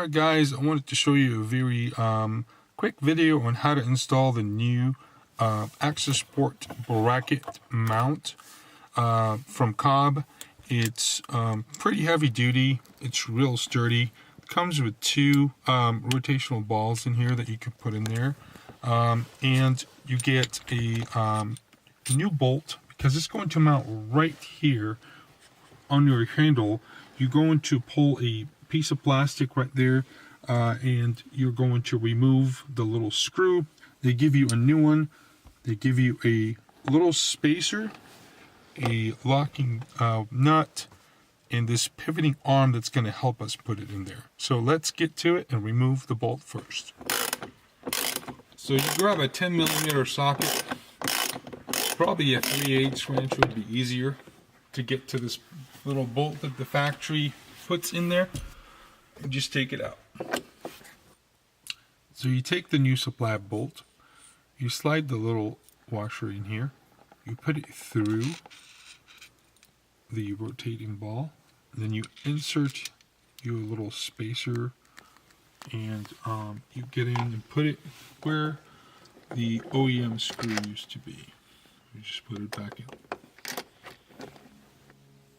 Alright guys, I wanted to show you a very quick video on how to install the new Access Sport bracket mount from COBB. It's pretty heavy duty, it's real sturdy. It comes with two rotational balls in here that you can put in there, and you get a new bolt because it's going to mount right here on your handle. You're going to pull a piece of plastic right there, and you're going to remove the little screw. They give you a new one. They give you a little spacer, a locking nut, and this pivoting arm that's going to help us put it in there. So let's get to it and remove the bolt first. So you grab a 10mm socket. Probably a 3/8 wrench would be easier to get to this little bolt that the factory puts in there. And just take it out. So you take the new supply bolt, you slide the little washer in here, you put it through the rotating ball, then you insert your little spacer, and you get in and put it where the OEM screw used to be. You just put it back in.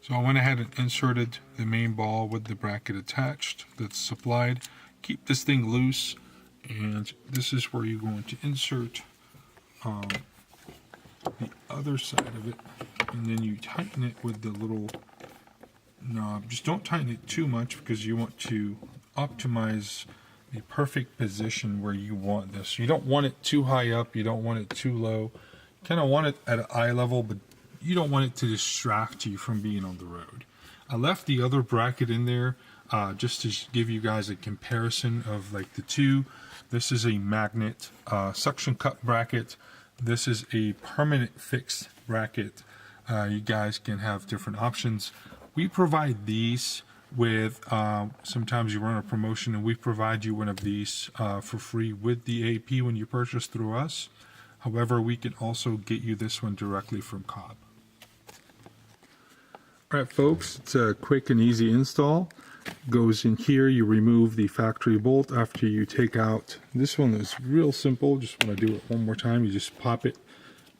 So I went ahead and inserted the main ball with the bracket attached that's supplied. Keep this thing loose, and this is where you're going to insert the other side of it, and then you tighten it with the little knob. Just don't tighten it too much because you want to optimize the perfect position where you want this. You don't want it too high up, you don't want it too low. You kind of want it at an eye level, but you don't want it to distract you from being on the road. I left the other bracket in there just to give you guys a comparison of like the two. This is a magnet suction cup bracket. This is a permanent fixed bracket. You guys can have different options. We provide these with, sometimes you run a promotion and we provide you one of these for free with the AP when you purchase through us. However, we can also get you this one directly from COBB. Alright folks, it's a quick and easy install. Goes in here, you remove the factory bolt after you take out. This one is real simple, just want to do it one more time. You just pop it,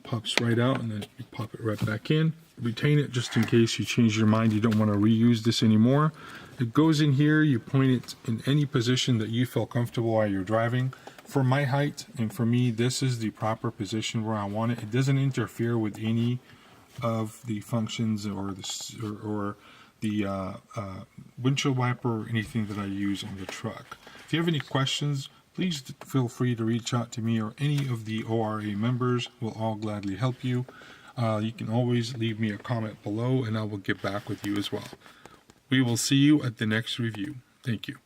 pops right out, and then you pop it right back in. Retain it just in case you change your mind, you don't want to reuse this anymore. It goes in here, you point it in any position that you feel comfortable while you're driving. For my height and for me, this is the proper position where I want it. It doesn't interfere with any of the functions or the windshield wiper or anything that I use on the truck. If you have any questions, please feel free to reach out to me or any of the ORA members. We'll all gladly help you. You can always leave me a comment below and I will get back with you as well. We will see you at the next review. Thank you.